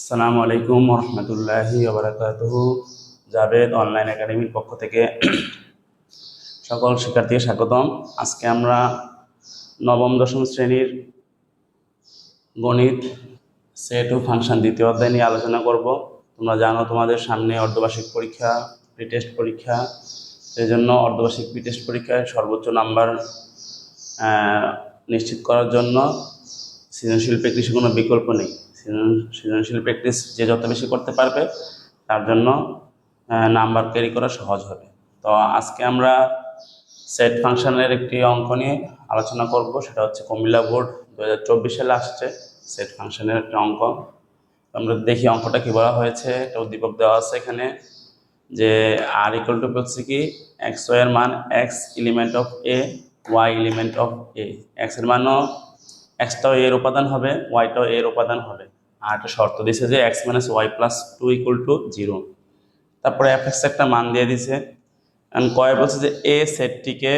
আসসালামু আলাইকুম রহমতুল্লাহি ওবারাকাতুহু। জাভেদ অনলাইন একাডেমির পক্ষ থেকে সকল শিক্ষার্থীকে স্বাগতম। আজকে আমরা নবম দশম শ্রেণীর গণিত সেট ও ফাংশন দ্বিতীয় অধ্যায় নিয়ে আলোচনা করব। তোমরা জানো তোমাদের সামনে অর্ধবার্ষিক পরীক্ষা, প্রিটেস্ট পরীক্ষা। সেই জন্য অর্ধবার্ষিক প্রিটেস্ট পরীক্ষায় সর্বোচ্চ নাম্বার নিশ্চিত করার জন্য সৃজনশীল প্র্যাকটিসের কোনো বিকল্প নেই। সৃজনশীল প্র্যাকটিস যে যত বেশি করতে পারবে তার জন্য নাম্বার ক্যারি করা সহজ হবে। তো আজকে আমরা সেট ফাংশনের একটি অঙ্ক নিয়ে আলোচনা করব। সেটা হচ্ছে কুমিল্লা বোর্ড 2024 সালে আসছে সেট ফাংশনের একটা অঙ্ক। আমরা দেখি অঙ্কটা কি বলা হয়েছে। একটা উদ্দীপক দেওয়া আছে এখানে যে আর ইকুয়াল টু হচ্ছে কি এক্স ওয়াই এর মান x element of A y element of A. X এর মানও এক্সটাও এর উপাদান হবে, ওয়াইটাও এর উপাদান হবে। আর একটা শর্ত দিছে যে x minus y plus 2 equal to 0। তারপরে এফ এক্স একটা মান দিয়ে দিছে। কয় বলছে যে এ সেটটিকে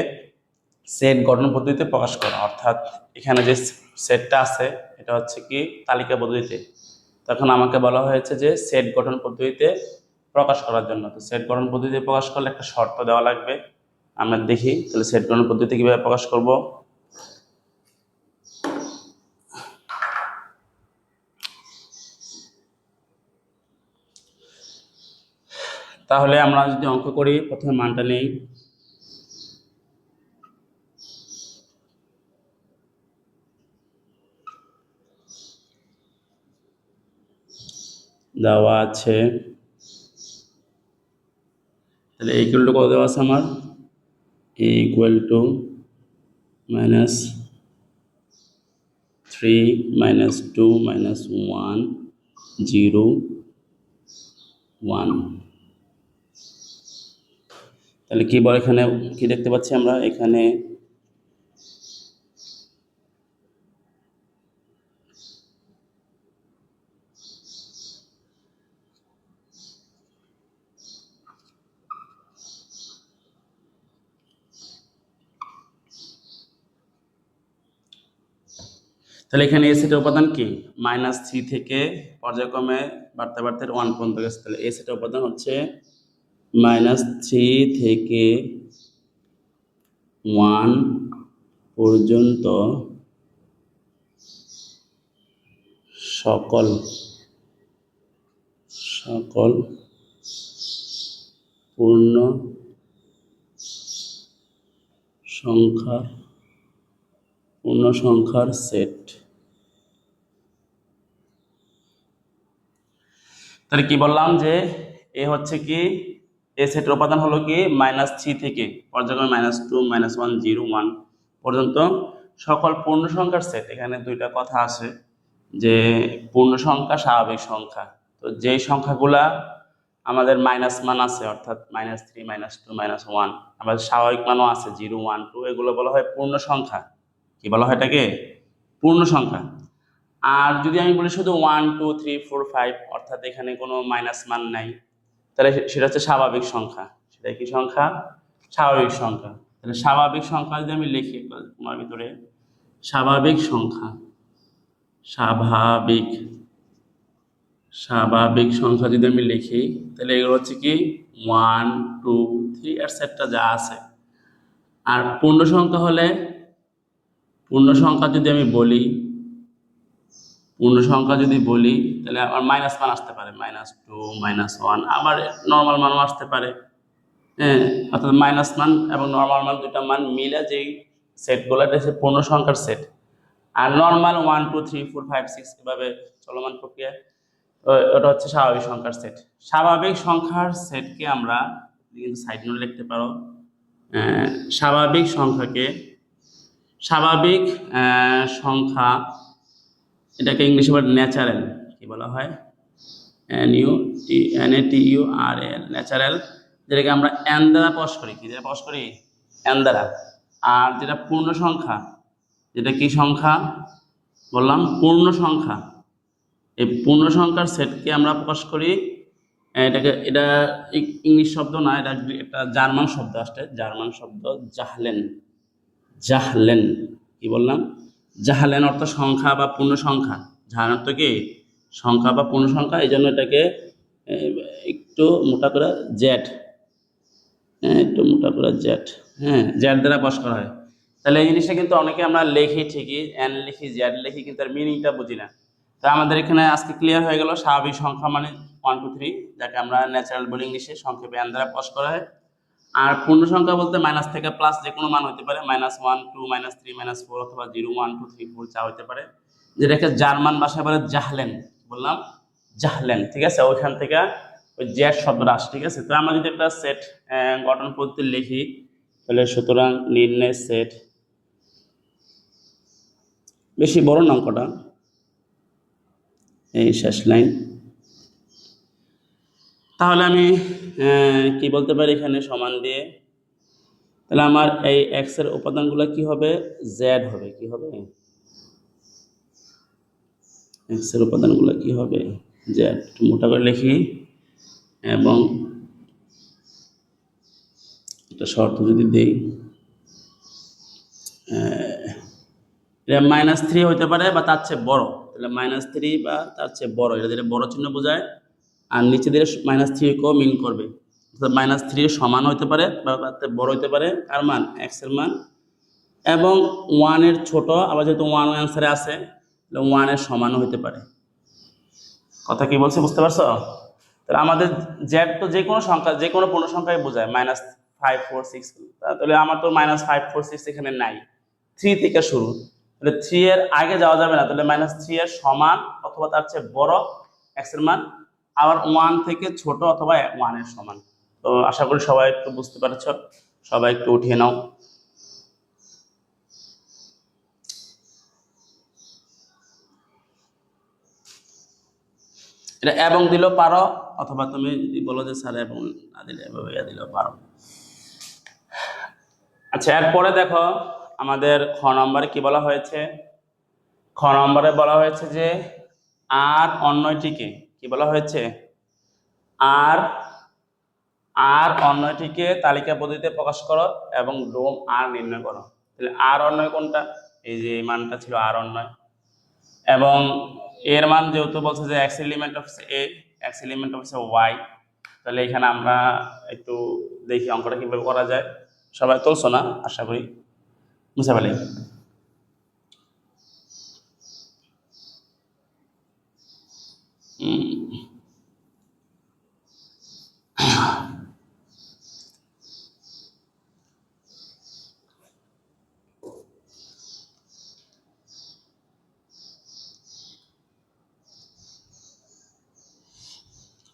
সেট গঠন পদ্ধতিতে প্রকাশ করা, অর্থাৎ এখানে যে সেটটা আছে এটা হচ্ছে কি তালিকা পদ্ধতিতে। তখন আমাকে বলা হয়েছে যে সেট গঠন পদ্ধতিতে প্রকাশ করার জন্য। তো সেট গঠন পদ্ধতিতে প্রকাশ করলে একটা শর্ত দেওয়া লাগবে। আমরা দেখি তাহলে সেট গঠন পদ্ধতি কিভাবে প্রকাশ করব। তাহলে আমরা যদি অঙ্ক করি, প্রথমে মানটা নেই। দেওয়া আছে তাহলে এ ইকুয়াল টু কত দেওয়া আছে আমার, A equal to minus 3 minus 2 minus 1 0 1। তাহলে কি বল, এখানে কি দেখতে পাচ্ছি আমরা, এখানে তাহলে এখানে এ সেটের উপাদান কি -3 থেকে পর্যায়ক্রমে বাড়তে বাড়তে 1 পর্যন্ত গেছে। তাহলে এ সেটের উপাদান হচ্ছে -3 থেকে 1 পর্যন্ত সকল পূর্ণ সংখ্যার সেট। তাহলে কি বললাম যে এ হচ্ছে কি এ সেটের উপাদান হলো কি -3 থেকে পর্যায়ক্রমে -2 -1 0 1 পর্যন্ত সকল পূর্ণ সংখ্যার সেট। এখানে দুইটা কথা আছে যে পূর্ণ সংখ্যা, স্বাভাবিক সংখ্যা। তো যেই সংখ্যাগুলা আমাদের মাইনাস মান আছে, অর্থাৎ -3 -2 -1, আমাদের স্বাভাবিক মানও আছে 0 1 2, এগুলো বলা হয় পূর্ণ সংখ্যা। কি বলা হয় এটাকে? পূর্ণ সংখ্যা। আর যদি আমি বলি শুধু 1 2 3 4 5, অর্থাৎ এখানে কোনো মাইনাস মান নাই, তাহলে সেটা হচ্ছে স্বাভাবিক সংখ্যা। সেটা কি সংখ্যা? স্বাভাবিক সংখ্যা। তাহলে স্বাভাবিক সংখ্যা যদি আমি লিখি তোমার ভিতরে, স্বাভাবিক সংখ্যা যদি আমি লিখি, তাহলে এগুলো হচ্ছে কি 1 2 3 এর সেটটা যা আছে। আর পূর্ণ সংখ্যা হলে, পূর্ণ সংখ্যা যদি বলি তাহলে আমার মাইনাস মান আসতে পারে, -2 -1, আবার নর্মাল মানও আসতে পারে। হ্যাঁ, অর্থাৎ মাইনাস মান এবং নর্মাল মান দুটা মান মিলে যেই সেটগুলো, এটা হচ্ছে পূর্ণ সংখ্যার সেট। আর নর্মাল 1 2 3 4 5 6 এভাবে চলমান প্রক্রিয়া, ওটা হচ্ছে স্বাভাবিক সংখ্যার সেট। স্বাভাবিক সংখ্যার সেটকে আমরা কিন্তু সাইড নোট লিখতে পারো। স্বাভাবিক সংখ্যা, এটাকে ইংলিশে বলে ন্যাচারাল। কি বলা হয়? NATURAL, ন্যাচারাল, যেটাকে আমরা n দ্বারা প্রকাশ করি। কি দ্বারা প্রকাশ করি? n দ্বারা। আর যেটা পূর্ণ সংখ্যা, যেটা কি সংখ্যা বললাম? পূর্ণ সংখ্যা। এই পূর্ণ সংখ্যার সেটকে আমরা প্রকাশ করি, এটা ইংলিশ শব্দ না, এটা একটা জার্মান শব্দ আসছে, জার্মান শব্দ জাহলেন। কি বললাম? জাহলেন অর্থ সংখ্যা বা পূর্ণ সংখ্যা। জাহলেন অর্থ কি? সংখ্যা বা পূর্ণ সংখ্যা, এই জন্য এটাকে একটু মোটা করে জেড, একটু মোটা করে জেড, জেড দ্বারা প্রকাশ করা হয়। তাহলে এই জিনিসটা কিন্তু অনেকে আমরা লিখি ঠিকই, এন লিখি, জেড লিখি, কিন্তু তার মিনিংটা বুঝি না। তা আমাদের এখানে আজকে ক্লিয়ার হয়ে গেল স্বাভাবিক সংখ্যা মানে 1 2 3, যাকে আমরা ন্যাচারাল বলি ইংলিশে, সংক্ষেপে এন দ্বারা প্রকাশ করা হয়। আর পূর্ণ সংখ্যা বলতে মাইনাস থেকে প্লাস যে কোনো মান হতে পারে, -1 2 -3 -4 অথবা 0 1 2 3 4 যা হতে পারে, যেটাকে জার্মান ভাষায় বলে জাহলেন, বললাম জাহলেন, ঠিক আছে, ওইখান থেকে ওই জেড শব্দটা আসে, ঠিক আছে। তো আমরা যদি একটা সেট গঠন পদ্ধতি লিখি, তাহলে সুতরাং নির্ণয় সেট, বেশি বড় না অঙ্কটা, এই শেষ লাইন। তাহলে আমি কি বলতে পারি এখানে সমান দিয়ে, তাহলে আমার এই এক্স এর উপাদানগুলো কি হবে, জেড হবে, কি হবে, এক্স এর উপাদানগুলো কি হবে, জেড। মোটা করে লিখি, এবং একটা শর্ত যদি দেই, এটা -3 হইতে পারে বা তার চেয়ে বড়, তাহলে -3 বা তার চেয়ে বড়, এটা যেটা বড় চিহ্ন বোঝায়, আর নিচে দিয়ে -3 কেও মিন করবে, অর্থাৎ -3 সমান হইতে পারে বা তার চেয়ে বড় হইতে পারে কার মান, এক্স এর মান, এবং 1 এর ছোট, আবার যেহেতু 1 অ্যান্সারে আছে, তাহলে 1 এর সমানও হইতে পারে। কথা কি বলছে বুঝতে পারছো? তাহলে আমাদের জেড তো যে কোনো সংখ্যা, যে কোনো পূর্ণ সংখ্যাই বোঝায়, -5 4 6, তাহলে আমার তো -5 4 6 এখানে নাই, 3 থেকে শুরু, তাহলে 3 এর আগে যাওয়া যাবে না, তাহলে -3 এর সমান অথবা তার চেয়ে বড় এক্স এর মান, আবার 1 থেকে ছোট অথবা 1 এর সমান। তো আশা করি সবাই একটু বুঝতে পারছো, সবাই একটু উঠিয়ে নাও। এটা এবং দিলেও পারো, অথবা তুমি যদি বলো যে স্যার এবং না দিলে এভাবে দিলেও পারো। আচ্ছা, এরপরে দেখো আমাদের খ নম্বরে কি বলা হয়েছে, খ নম্বরে বলা হয়েছে যে আর অন্যটিকে, কি বলা হয়েছে, আর আর অন্যটিকে তালিকা পদ্ধতিতে প্রকাশ করো এবং ডোম আর নির্ণয় করো। তাহলে আর অন্যয় কোনটা, এই যে মানটা ছিল আর অন্যয়, এবং এর মান যেহেতু বলছে যে x element of A, x element of y, তাহলে এখানে আমরা একটু দেখি অঙ্কটা কিভাবে করা যায়। সবাই তুলছো না, আশা করি বুঝতে পারলে।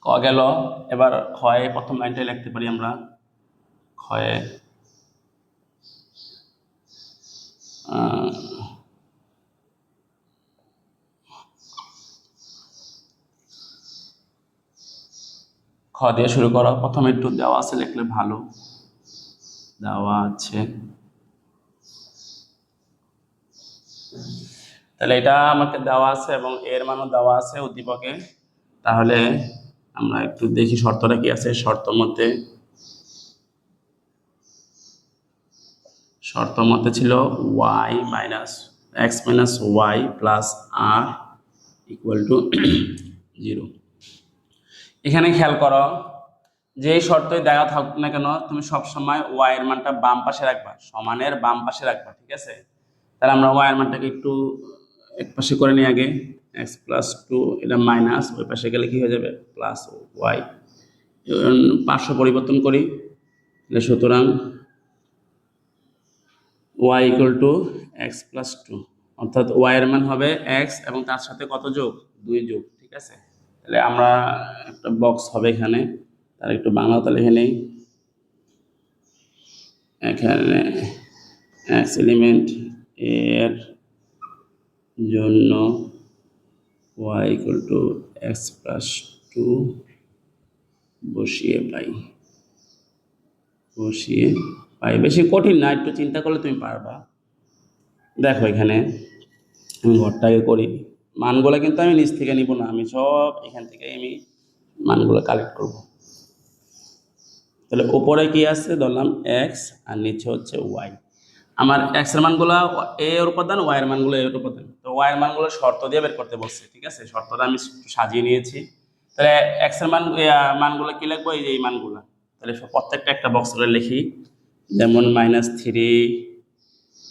ক গেল, এবার ক্ষয়ে প্রথম লাইনটাই লিখতে পারি আমরা, ক্ষয়ে খ দিয়ে শুরু করো, প্রথমে একটু দেওয়া আছে লিখলে ভালো, দেওয়া আছে, তাহলে এটা আমাকে দেওয়া আছে এবং এর মানও দেওয়া আছে উদ্দীপকে। তাহলে আমরা একটু দেখি শর্তটা কি আছে। শর্ত মতে ছিল y - x - y plus r equal to 0। এখানে খেয়াল করো, যেই শর্তই দেওয়া থাকুক না কেন, তুমি সবসময় y এর মানটা বাম পাশে রাখবা, সমানের বাম পাশে রাখবা, ঠিক আছে। তাহলে আমরা y এর মানটাকে একটু এক পাশে করে নিই আগে, x + 2, এটা মাইনাস, ওই পাশে গেলে কি হয়ে যাবে, প্লাস y, পার্শ্ব পরিবর্তন করি, সুতরাং y = x + 2, অর্থাৎ y এর মান হবে x এবং তার সাথে কত যোগ, 2 যোগ, ঠিক আছে। তাহলে আমরা একটা বক্স হবে এখানে, তার একটু বাংলাতে লিখে নেই, এখানে x এলিমেন্ট এর জন্য y = x + 2 বসিয়ে পাই, বেশি কঠিন না, একটু চিন্তা করলে তুমি পারবা। দেখো এখানে আমি ঘরটাকে করি, মানগুলো কিন্তু আমি নিচ থেকে নিব না, আমি সব এখান থেকে আমি মানগুলো কালেক্ট করব। তাহলে উপরে কি আছে, ধরলাম x আর নিচে হচ্ছে y, আমার এক্স এর মানগুলো এ এর উপাদান, ওয়াই এর মানগুলো এ এর উপাদান। তো ওয়াই এর মানগুলো শর্ত দিয়ে বের করতে বলছে, ঠিক আছে? শর্তটা আমি একটু সাজিয়ে নিয়েছি। তাহলে এক্স এর মানগুলো কি লিখবো? এই যে এই মানগুলো। তাহলে প্রত্যেকটা একটা বক্স করে লিখি, যেমন -3,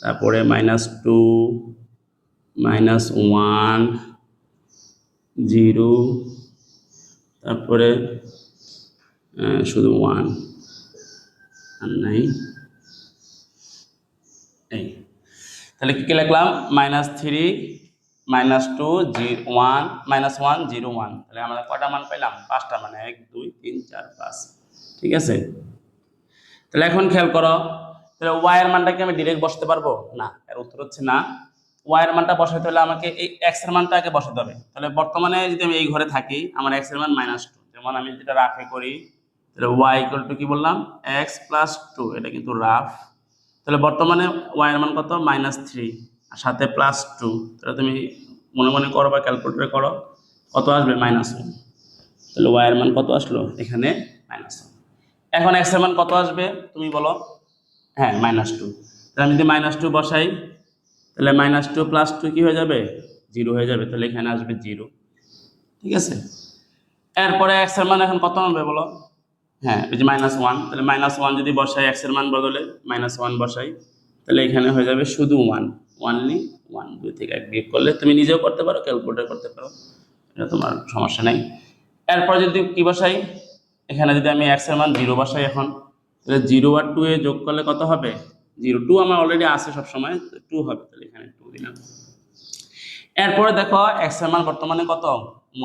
তারপরে -2, -1, 0, তারপরে শুধু 1 আর নাই। এই তাহলে কি কি লিখলাম? -3, -2, 1, -1, 0, 1। তাহলে আমরা কয়টা মান পাইলাম? 5টা মান, 1 2 3 4 5, ঠিক আছে? তাহলে এখন খেয়াল করো, তাহলে ওয়াই এর মানটা কি আমি ডিরেক্ট বসাতে পারবো? না, এর উত্তর হচ্ছে না। ওয়াই এর মানটা বসাতে হলে আমাকে এই এক্স এর মানটা আগে বসাতে হবে। তাহলে বর্তমানে যদি আমি এই ঘরে থাকি, আমার এক্স এর মান -2, যেমন আমি যেটা রাফে করি, তাহলে ওয়াই ইকুয়াল টু কি বললাম? x + 2, এটা কিন্তু রাফ। তাহলে বর্তমানে ওয়াই এর মান কত? -3 আর সাথে +2। তাহলে তুমি মনে মনে করো বা ক্যালকুলেটরে করো, কত আসবে? -1। তাহলে ওয়াই এর মান কত আসলো? এখানে -1। এখন এক্স এর মান কত আসবে তুমি বলো? হ্যাঁ, -2। তাহলে আমি যদি -2 বসাই, তাহলে -2 + 2 কি হয়ে যাবে? 0 হয়ে যাবে। তাহলে এখানে আসবে 0, ঠিক আছে? এরপরে এক্স এর মান এখন কত হবে বলো? হ্যাঁ, এই যে -1। তাহলে -1 যদি বসাই, এক্স এর মান বদলে -1 বসাই, তাহলে এখানে হয়ে যাবে শুধু 1, অনলি 1। 2 থেকে 1 বিয়োগ করলে তুমি নিজেও করতে পারো, ক্যালকুলেটর করতে পারো, এটা তোমার সমস্যা নেই। এরপর যদি কি বসাই, এখানে যদি আমি এক্স এর মান 0 বসাই এখন, তাহলে 0 আর 2 এ যোগ করলে কত হবে? 0, 2 আমার অলরেডি আছে সবসময়, 2 হবে। তাহলে এখানে 2 দিলাম। এরপরে দেখো এক্স এর মান বর্তমানে কত?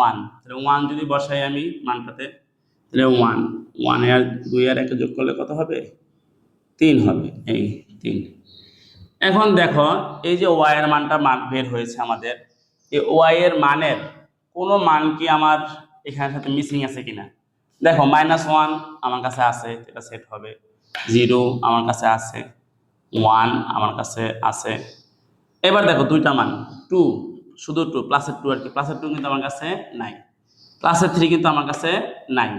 1। তাহলে 1 যদি বসাই আমি মানটাতে, তাহলে 1 আর 2 আর 1 যোগ করলে কত হবে? 3 হবে, এই 3। এখন দেখো এই যে ওয়াই এর মানটা বের হয়েছে আমাদের, এই ওয়াই এর মানের কোনো মান কি আমার এখানের সাথে মিসিং আছে কিনা? দেখো -1 আমার কাছে আছে, এটা সেট হবে। 0 আমার কাছে আছে, 1 আমার কাছে আছে। এবার দেখো দুইটা মান, 2, শুধু 2, +2 আর কি, +2 কিন্তু আমার কাছে নাই, +3 কিন্তু আমার কাছে নাই।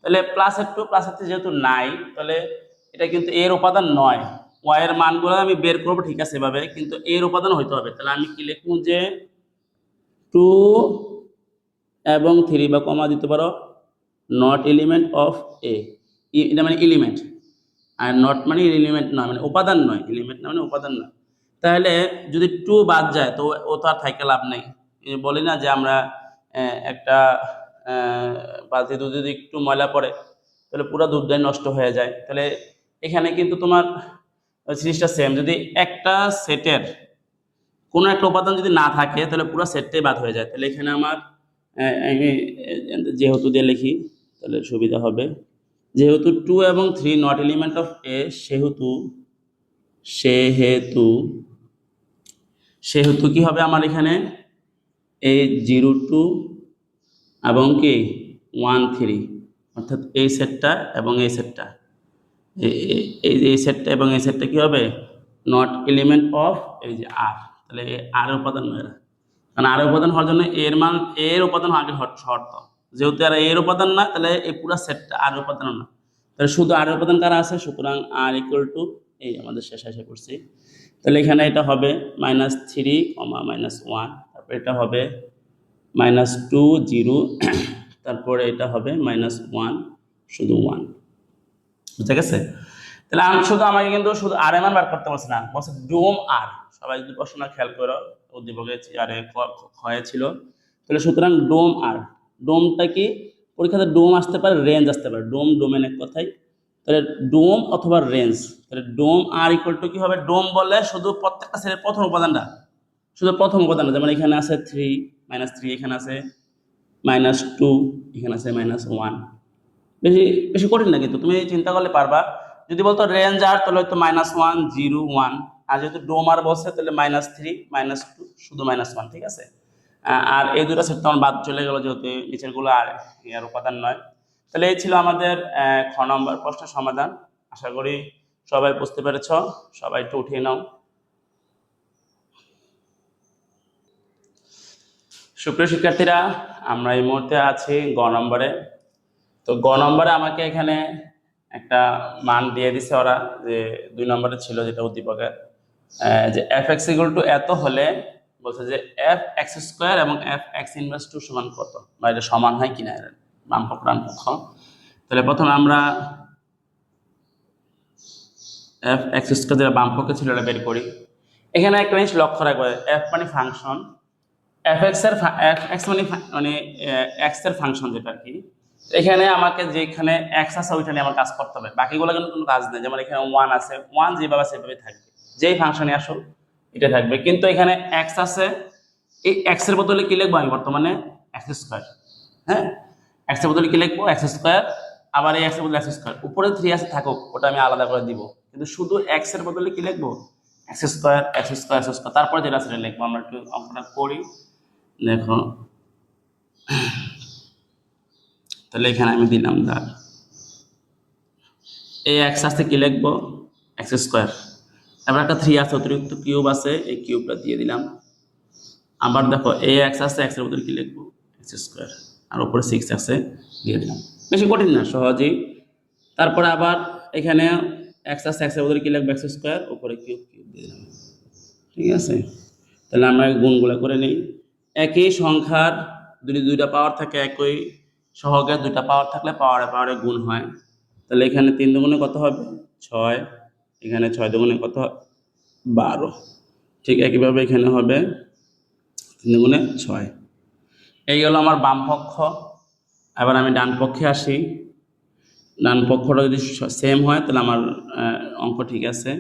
তাহলে +2 +3 যেহেতু নাই, তাহলে এটা কিন্তু এর উপাদান নয়। ওয়াই এর মানগুলো আমি বের করবো, ঠিক আছে, এভাবে, কিন্তু এর উপাদান হইতে হবে। তাহলে আমি কি লিখবো? যে 2 এবং 3 বা কমা দিতে পারো, নট এলিমেন্ট অফ এ। এটা মানে এলিমেন্ট, আর নট মানে এলিমেন্ট নয়, মানে উপাদান নয়। এলিমেন্ট না মানে উপাদান নয়। তাহলে যদি 2 বাদ যায়, তো ও তো আর থাইকে লাভ নেই। বলি না যে আমরা একটা বালতি দুধ যদি একটু ময়লা পড়ে, তাহলে পুরো দুধটাই নষ্ট হয়ে যায়। তাহলে এখানে কিন্তু তোমার জিনিসটা সেম। যদি একটা সেটের কোনো একটা উপাদান যদি না থাকে, তাহলে পুরো সেটটাই বাদ হয়ে যায়। তাহলে এখানে আমার আমি যেহেতু দিয়ে লিখি, তাহলে সুবিধা হবে। যেহেতু 2 এবং 3 নট এলিমেন্ট অফ এ, সেহেতু সেহেতু সেহেতু কি হবে আমার এখানে? এই 0 2 এবং কি 1 3, অর্থাৎ এই সেটটা এবং এই সেটটা, এই সেটটা এবং এই সেটটা কি হবে? নট এলিমেন্ট অফ এই যে আর। তাহলে আর উপাদান নয় এরা, কারণ আর উপাদান হওয়ার জন্য এর মান, এর উপাদান আগে শর্ত। যেহেতু আর এর উপাদান না, তাহলে এই পুরো সেটটা আর উপাদান না। তাহলে শুধু আর উপাদান কারা আছে? সুতরাং আর ইকুয়াল টু এই আমাদের শেষ এসে করছি। তাহলে এখানে এটা হবে -3, -1, তারপর এটা হবে -2 0, তারপরে এটা হবে -1 শুধু 1, বুঝা গেছে? তাহলে আমি শুধু, আমাকে কিন্তু শুধু আর এর মান বার করতে বলছে না, বলছে ডোম আর। সবাই যদি প্রশ্ন খেয়াল করো, উদ্দীপকে আরে ক্ষয়ে ছিল। তাহলে সুতরাং ডোম আর, ডোমটা কি পরীক্ষাতে? ডোম আসতে পারে, রেঞ্জ আসতে পারে। ডোম ডোমেন এক কথাই। তাহলে ডোম অথবা রেঞ্জ। তাহলে ডোম আর ইকুয়াল টু কি হবে? ডোম বললে শুধু প্রত্যেকটা সেটের প্রথম উপাদানটা, শুধু প্রথম উপাদানটা। যেমন এখানে আছে 3, -3, এখানে আছে -2, এখানে আছে -1। বেশি বেশি কঠিন না, কিন্তু তুমি চিন্তা করলে পারবা। যদি বলতো রেঞ্জ আর, তাহলে হয়তো -1 0 1, আর যেহেতু ডোম আর বলছে, তাহলে -3 -2 শুধু -1, ঠিক আছে? আর এই দুটো সেট তোমার বাদ চলে গেল, যেহেতু নিচের গুলো আর এর উপাদান নয়। তাহলে এই ছিল আমাদের খ নম্বর প্রশ্নের সমাধান। আশা করি সবাই বুঝতে পেরেছ। সবাই একটু উঠিয়ে নাও। সুপ্রিয় শিক্ষার্থীরা, আমরা এই মুহূর্তে আছি গ নম্বরে। তো গ নম্বরে আমাকে এখানে একটা মান দিয়ে দিছে ওরা, যে 2 নম্বরে ছিল যেটা উদ্দীপকের। যে এফ এক্স ইকুয়াল টু এত হলে বলছে যে এফ এক্স স্কোয়ার এবং এফ এক্স ইনভার্স টু সমান কত, বা এটা সমান হয় কিনা, এর বাম পক্ষ ডান পক্ষ। তাহলে প্রথমে আমরা এফ এক্স স্কোয়ার যেটা বাম পক্ষে ছিল এটা বের করি। এখানে একটা জিনিস লক্ষ্য রাখবে, এফ মানে ফাংশন, এফ এক্স এর এফ এক্স মানে এক্স এর ফাংশন যেটা আর কি। এখানে আমাকে যেখানে এক্স আছে ওইটা নিয়ে আমার কাজ করতে হবে, বাকিগুলো কিন্তু কোনো কাজ নেই। যেমন এখানে ওয়ান আছে, ওয়ান যেভাবে আছে সেভাবে থাকবে, যেই ফাংশনে আসো এটা থাকবে। কিন্তু এখানে এক্স আছে, এই এক্স এর বদলে কি লিখবো আমি বর্তমানে এক্স স্কোয়ার। হ্যাঁ, এক্স এর বদলে কি লিখবো এক্স স্কোয়ার, আবার এই এক্স এর বদলে এক্স স্কোয়ার, উপরে 3 আছে থাকুক, ওটা আমি আলাদা করে দিব। কিন্তু শুধু এক্স এর বদলে কি লিখবো x square x square x square, তারপরে যেটা সেটা লিখবো। আমরা একটু অঙ্কটা করি, দেখো। তাহলে এখানে আমি দিলাম দাগ, এই এক্স আছে কি লিখবো এক্স স্কোয়ার, তারপর একটা 3 আছে অতিরিক্ত কিউব আছে, এই কিউবটা দিয়ে দিলাম। আবার দেখো এই এক্স আছে, এক্স এর বদলে কি লিখবো এক্স স্কোয়ার, আর উপরে 6 আছে দিয়ে দিলাম। বেশি কঠিন না, সহজেই। তারপরে আবার এখানে এক্স আছে, এক্স এর বদলে কি লিখবো এক্স স্কোয়ার, উপরে কিউব কিউব দিয়ে দিলাম। ঠিক আছে, তাহলে আমরা গুণগুলো করে নিই। একই সংখ্যার যদি দুইটা পাওয়ার থাকে, একই সহগের দুইটা পাওয়ার থাকলে পাওয়ারে পাওয়ারে গুণ হয়। তাহলে এখানে 3 দুগুণে কত হবে 6, এখানে 6 দুগুণে কত 12। ঠিক একইভাবে এখানে হবে 3 দুগুণে 6। এই হলো আমার বাম পক্ষ। এবার আমি ডান পক্ষে আসি। ডান পক্ষটা যদি সেম হয় তাহলে আমার অঙ্ক ঠিক আছে।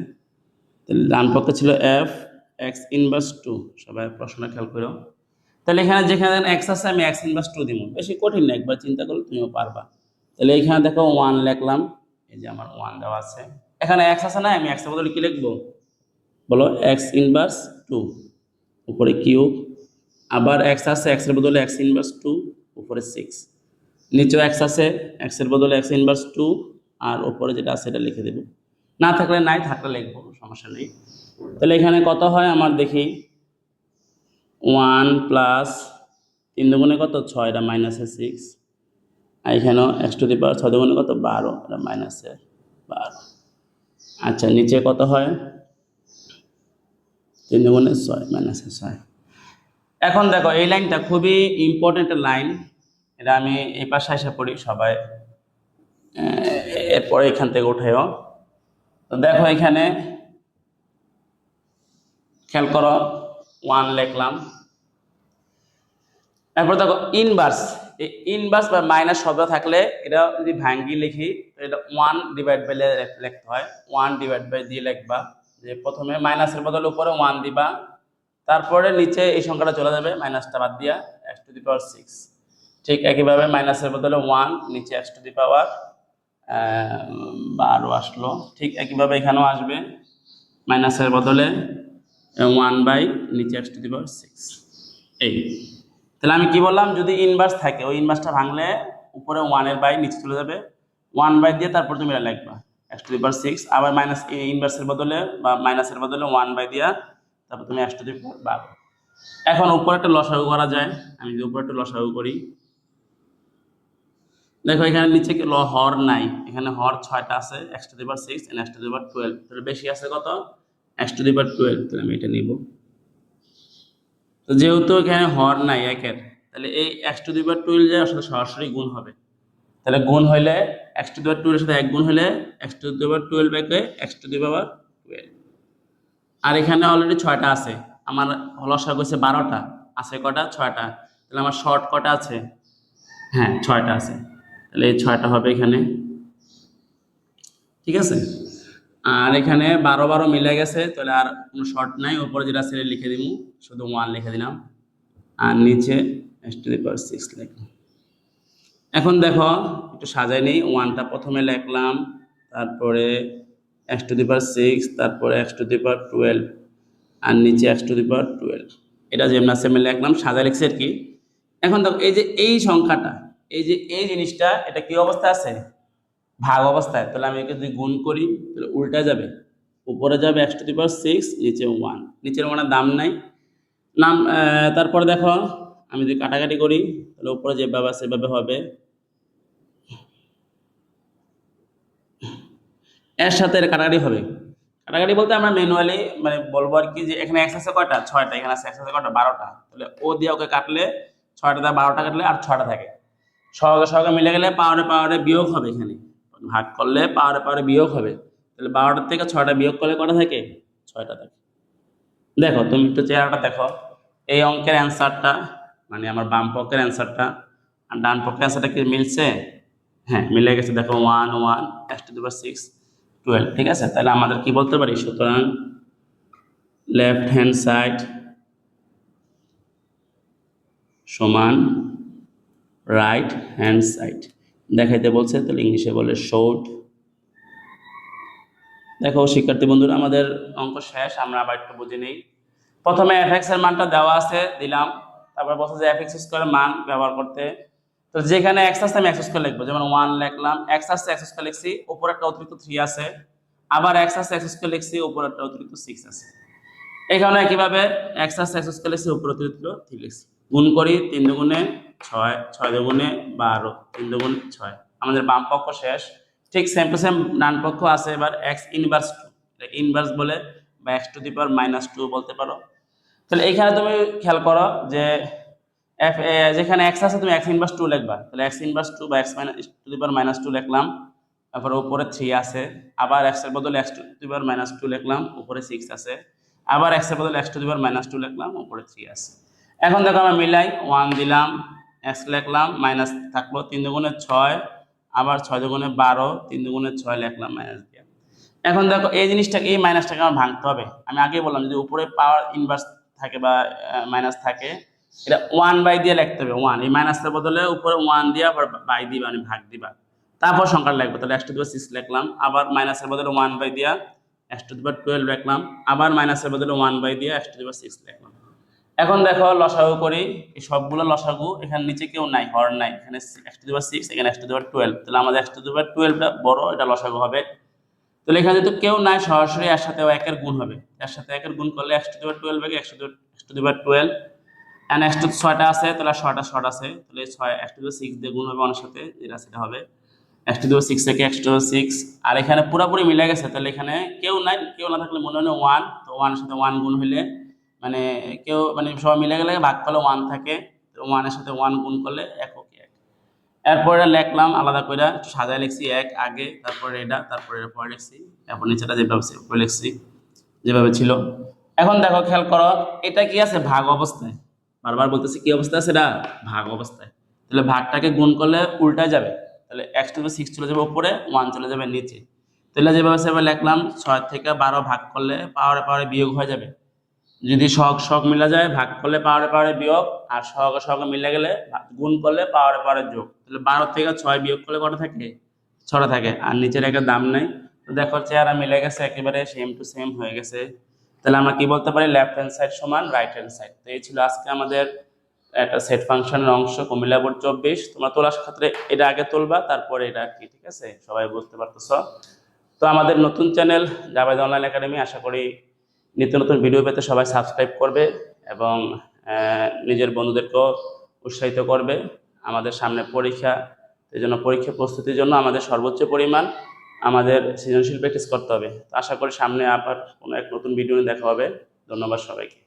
তাহলে ডান পক্ষে ছিল এফ এক্স ইনভার্স 2, সবাই প্রশ্নটা খেয়াল করো। তাহলে এখানে যেখানে এক্স আছে আমি এক্স ইনভার্স 2 দিব, বেশি কঠিন না, একবার চিন্তা করলে তুমিও পারবা। তাহলে এখানে দেখো 1 লিখলাম, এই যে আমার 1 দেওয়া আছে। এখানে এক্স আছে না, আমি এক্সের বদলে কি লিখবো বলো এক্স ইনভার্স 2, উপরে কিউব। আবার এক্স আছে, এক্সের বদলে এক্স ইনভার্স 2, উপরে 6। নিচেও এক্স আছে, এক্সের বদলে এক্স ইনভার্স 2, আর উপরে যেটা আছে এটা লিখে দেবো। না থাকলে নাই, থাকলে লিখবো, সমস্যা নেই। তাহলে এখানে কত হয় আমার দেখি, 1 প্লাস 3 দুগুণে কত 6, এটা মাইনাসের 6। আর এখানেও এক্স টু দি পাওয়ার 6 দুগুণে কত 12, এটা মাইনাসের 12। আচ্ছা, নিচে কত হয় 3 দুগুণে 6, মাইনাসের 6। এখন দেখো এই লাইনটা খুবই ইম্পর্টেন্ট লাইন, এটা আমি এই পাশে এসে পড়ি, সবাই এরপরে এখান থেকে উঠেও। তো দেখো এখানে খেয়াল করো, 1 লিখলাম। তারপর দেখো ইনভার্স, এই ইনভার্স বা মাইনাস শব্দ থাকলে এটা যদি ভাঙ্গি লিখি, এটা 1 ডিভাইড বাই লিখতে হয়, 1 ডিভাইড বাই দিয়ে লিখবা। যে প্রথমে মাইনাসের বদলে উপরে 1 দিবা, তারপরে নিচে এই সংখ্যাটা চলে যাবে মাইনাসটা বাদ দিয়া এক্স টু দি পাওয়ার 6। ঠিক একইভাবে মাইনাসের বদলে 1, নিচে এক্স টু দি পাওয়ার 12 আসলো। ঠিক একইভাবে এখানেও আসবে, মাইনাসের বদলে 1 বাই নিচে এক্স টু দি পাওয়ার 6। এই তাহলে আমি কি বললাম, যদি ইনভার্স থাকে ওই ইনভার্সটা ভাঙলে উপরে 1 এর বাই নিচে চলে যাবে, 1 বাই দিয়ে তারপর তুমি এটা লিখবা এক্স টু দি পাওয়ার 6। আবার মাইনাস ইনভার্সের বদলে বা মাইনাসের বদলে 1 বাই দিয়া তারপর তুমি এক্স টু দি পাওয়ার 12। এখন উপরে একটা লসাগু করা যায়, আমি যদি উপরে একটা লসাগু করি, দেখো এখানে নিচে হর নাই, এখানে হর 6টা আছে, X to the power 6 and X to the power 12। তাহলে বেশি আছে কত এক্স টু দি পাওয়ার 12, তাহলে আমি এটা নিব। তো যেহেতু এখানে হর নাই একের, তাহলে এই এক্স টু দি পাওয়ার 12 এর সাথে সরাসরি গুণ হবে। তাহলে গুণ হইলে এক্স টু দি পাওয়ার 12 এর সাথে 1 গুণ হলে এক্স টু দি পাওয়ার 12 একে এক্স টু দি পাওয়ার 12। আর এখানে অলরেডি 6টা আছে, আমার লসাগু হচ্ছে 12টা, আছে কটা 6টা। তাহলে আমার শর্ট কটা আছে, হ্যাঁ 6টা আছে, তাহলে এই 6টা হবে এখানে। ঠিক আছে, আর এখানে 12 12 মিলে গেছে, তাহলে আর কোনো শর্ট নাই, উপরে যেটা ছেড়ে লিখে দিব, শুধু 1 লিখে দিলাম, আর নিচে এক্স টু দি পাওয়ার 6 লিখলাম। এখন দেখো একটু সাজাই নেই, 1টা প্রথমে লিখলাম, তারপরে এক্স টু দি পাওয়ার 6, তারপরে এক্স টু দি পাওয়ার 12, আর নিচে এক্স টু দি পাওয়ার 12। এটা যেমন সেমে লিখলাম, সাজা লিখছি আর কি। এখন দেখো এই যে এই সংখ্যাটা, এই যে এই জিনিসটা, এটা কি অবস্থা আছে ভাগ অবস্থায়। তাহলে আমি একে যদি গুণ করি তাহলে উল্টা যাবে, উপরে যাবে এক্স টু দি পাওয়ার 6, নিচে 1, নিচের 1-এর দাম নাই নাম। তারপরে দেখো আমি যদি কাটাকাটি করি তাহলে উপরে যেভাবে আছে সেভাবে হবে, এর সাথে এর কাটাকাটি হবে, কাটাকাটি বলতে আমরা ম্যানুয়ালি মানে বলবো আর কি, যে এখানে এক্স আছে কয়টা, 6টা, এখানে আছে এক্স আছে কয়টা, 12টা। তাহলে ও দিয়ে ওকে কাটলে 6টা থেকে 12টা কাটলে আর 6টা থাকে, সহগে সহগে মিলে গেলে পাওয়ারে পাওয়ারে বিয়োগ হবে, এখানে ভাগ করলে পাওয়ারে পাওয়ারে বিয়োগ হবে। তাহলে 12টার থেকে 6টা বিয়োগ করলে কটা থাকে, 6টা থাকে। দেখো তুমি একটু চেহারাটা দেখো, এই অঙ্কের অ্যান্সারটা মানে আমার বাম পক্ষের অ্যান্সারটা আর ডান পক্ষের অ্যান্সারটা কি মিলছে? হ্যাঁ, মিলে গেছে। দেখো 1 1 x⁻6 12, ঠিক আছে। তাহলে আমাদের কি বলতে পারি, সুতরাং লেফট হ্যান্ড সাইড সমান রাইট হ্যান্ড সাইড দেখাইতে বলছে, তাহলে ইংলিশে বলে শোড। দেখো শিক্ষার্থী বন্ধুরা, আমাদের অঙ্ক শেষ, আমরা আবার একটু বুঝে নেই। প্রথমে এফ এর মানটা দেওয়া আছে, দিলাম। তারপর বলছে যে এফ স্কোয়ারের মান ব্যবহার করতে। তো যেখানে এক্স আছে আমি এক্স স্কোয়ার লিখবো, যেমন 1 লিখলাম, এক্স আছে এক্স স্কোয়ার লিখছি, উপরে একটা অতিরিক্ত 3 আছে, আবার এক্স আছে এক্স স্কোয়ার লিখছি, উপরে একটা অতিরিক্ত 6 আছে। এখানে কিভাবে এক্স আছে এক্স স্কোয়ার লিখছি, উপরে অতিরিক্ত 3 লিখছি। গুণ করি, 3 দুগুণে 6, 6 দুগুণে 12, 3 দুগুণে 6। আমাদের বাম পক্ষ শেষ। ঠিক সেম টু সেম ডান পক্ষ আছে। এবার এক্স ইনভার্স 2, ইনভার্স বলে বা x⁻² বলতে পারো। তাহলে এইখানে তুমি খেয়াল করো যে যেখানে এক্স আছে তুমি x⁻² লিখবা, তাহলে x⁻² বা x⁻² লিখলাম। তারপরে উপরে 3 আছে, আবার x এর বদলে x⁻² লিখলাম, উপরে 6 আছে, আবার x এর বদলে x⁻² লিখলাম, উপরে 3 আছে। এখন দেখো আমরা মিলাই, 1 দিলাম, x লিখলাম, মাইনাস থাকলো, 3 দুগুণে 6, আবার 6 দুগুণে 12, 3 দুগুণে 6 লিখলাম মাইনাস দিয়ে। এখন দেখো এই জিনিসটাকে, এই মাইনাসটাকে আমার ভাঙতে হবে। আমি আগেই বললাম যদি উপরে পাওয়ার ইনভার্স থাকে বা মাইনাস থাকে, এটা 1 দিয়ে লিখতে হবে। 1 এই মাইনাসের বদলে উপরে 1 দিয়ে আবার বাই দিবা, মানে ভাগ দিবা, তারপর সংখ্যা লিখবো। তাহলে x⁻6 লিখলাম, আবার মাইনাসের বদলে 1 দিয়া x⁻12 লিখলাম, আবার মাইনাসের বদলে 1 দিয়া x⁻6 লিখলাম। এখন দেখো লসাগু করি, এই সবগুলো লসাগু, এখানে নিচে কেউ নাই, হর নাই, এখানে x⁻6, এখানে x⁻12, তাহলে আমাদের x⁻12টা বড়, এটা লসাগু হবে। তাহলে এখানে যেহেতু কেউ নাই, সরাসরি এর সাথে একের গুণ হবে, এর সাথে একের গুণ করলে x⁻12 থেকে x⁻12, এন্ড x⁻6টা আছে, তাহলে 6টা শর্ট আছে, তাহলে 6 x⁻6 দিয়ে গুণ হবে ওর সাথে, যেটা সেটা হবে x⁻6 থেকে x⁻6। আর এখানে পুরোপুরি মিলে গেছে, তাহলে এখানে কেউ নাই, কেউ না থাকলে মনে হয় 1, তো 1 এর সাথে 1 গুণ হইলে মানে কেউ মানে সবাই মিলে গেলে ভাগ করলে 1 থাকে, তো 1 এর সাথে 1 গুণ করলে একক 1। এরপরে লিখলাম আলাদা করে, একটু সাজায় লিখছি, 1 আগে, তারপরে এটা, তারপরে এটা পরে লিখছি, তারপর নিচেটা যেভাবে উপরে লিখছি যেভাবে ছিল। এখন দেখো খেয়াল করো, এটা কি আছে, ভাগ অবস্থায়। বারবার বলতেছি কি অবস্থায় আছে, এটা ভাগ অবস্থায়। তাহলে ভাগটাকে গুণ করলে উল্টায় যাবে, তাহলে x⁻6 চলে যাবে উপরে, 1 চলে যাবে নিচে। তাহলে যেভাবে সেভাবে লিখলাম, 6 থেকে 12 ভাগ করলে পাওয়ারে পাওয়ারে বিয়োগ হয়ে যাবে। যদি সহগ সহগ মিলা যায়, ভাগ করলে পাওয়ারে পাওয়ারে বিয়োগ, আর সহগে সহগে মিলে গেলে গুণ করলে পাওয়ারে পাওয়ারে যোগ। তাহলে 12 থেকে 6 বিয়োগ করলে কটা থাকে, 6টা থাকে, আর নিচের একটা দাম নেই। তো দেখো চেহারা মিলে গেছে, একেবারে সেম টু সেম হয়ে গেছে। তাহলে আমরা কি বলতে পারি, লেফট হ্যান্ড সাইড সমান রাইট হ্যান্ড সাইড। তো এই ছিল আজকে আমাদের একটা সেট ফাংশনের অংশ, কুমিল্লা বোর্ড 24। তোমরা তোলার ক্ষেত্রে এটা আগে তুলবা, তারপরে এটা কি, ঠিক আছে, সবাই বুঝতে পারতেছ। তো আমাদের নতুন চ্যানেল জাভেদ অনলাইন একাডেমি, আশা করি নিত্য নতুন ভিডিও পেতে সবাই সাবস্ক্রাইব করবে এবং নিজের বন্ধুদেরকেও উৎসাহিত করবে। আমাদের সামনে পরীক্ষা, এই জন্য পরীক্ষা প্রস্তুতির জন্য আমাদের সর্বোচ্চ পরিমাণ আমাদের সৃজনশীল প্র্যাকটিস করতে হবে। আশা করি সামনে আবার কোনো এক নতুন ভিডিও দেখা হবে। ধন্যবাদ সবাইকে।